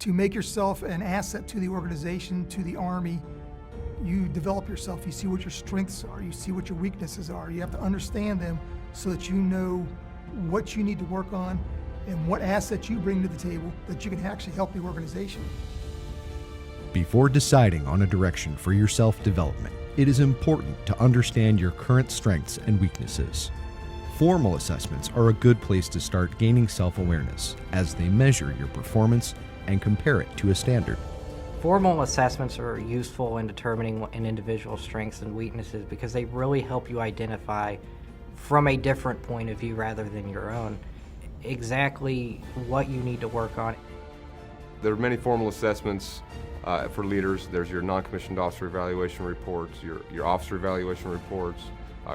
To make yourself an asset to the organization, to the Army, you develop yourself. You see what your strengths are. You see what your weaknesses are. You have to understand them so that you know what you need to work on and what assets you bring to the table that you can actually help the organization. Before deciding on a direction for your self-development, it is important to understand your current strengths and weaknesses. Formal assessments are a good place to start gaining self-awareness as they measure your performance and compare it to a standard. Formal assessments are useful in determining an individual's strengths and weaknesses because they really help you identify from a different point of view rather than your own exactly what you need to work on. There are many formal assessments for leaders. There's your non-commissioned officer evaluation reports, your officer evaluation reports,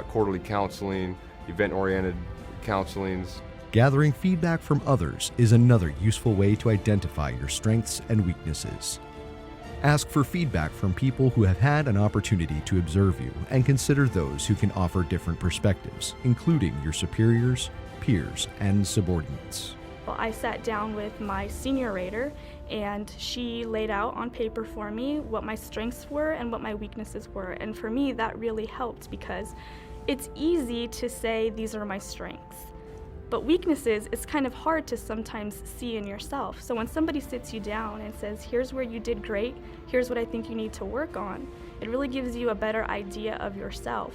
quarterly counseling, event-oriented counselings. Gathering feedback from others is another useful way to identify your strengths and weaknesses. Ask for feedback from people who have had an opportunity to observe you and consider those who can offer different perspectives, including your superiors, peers, and subordinates. Well, I sat down with my senior rater and she laid out on paper for me what my strengths were and what my weaknesses were. And for me, that really helped because it's easy to say these are my strengths. But weaknesses, it's kind of hard to sometimes see in yourself. So when somebody sits you down and says, here's where you did great, here's what I think you need to work on, it really gives you a better idea of yourself.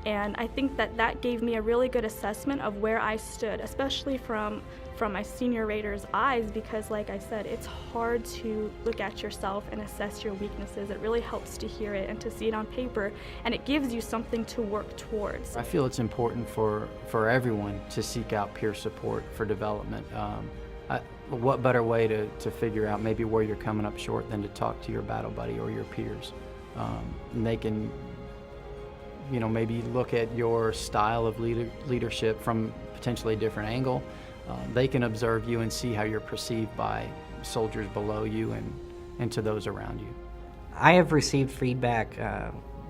And I think that gave me a really good assessment of where I stood, especially from my senior rater's eyes, because like I said, it's hard to look at yourself and assess your weaknesses. It really helps to hear it and to see it on paper, and it gives you something to work towards. I feel it's important for everyone to seek out peer support for development. What better way to figure out maybe where you're coming up short than to talk to your battle buddy or your peers. And they can maybe look at your style of leadership from potentially a different angle. They can observe you and see how you're perceived by soldiers below you and to those around you. I have received feedback,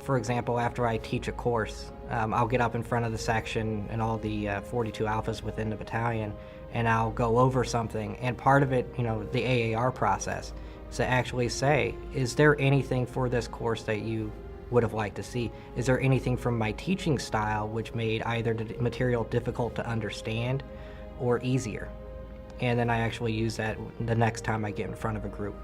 for example, after I teach a course, I'll get up in front of the section and all the 42 alphas within the battalion, and I'll go over something, and part of it, the AAR process, is to actually say, is there anything for this course that you would have liked to see? Is there anything from my teaching style which made either the material difficult to understand or easier? And then I actually use that the next time I get in front of a group.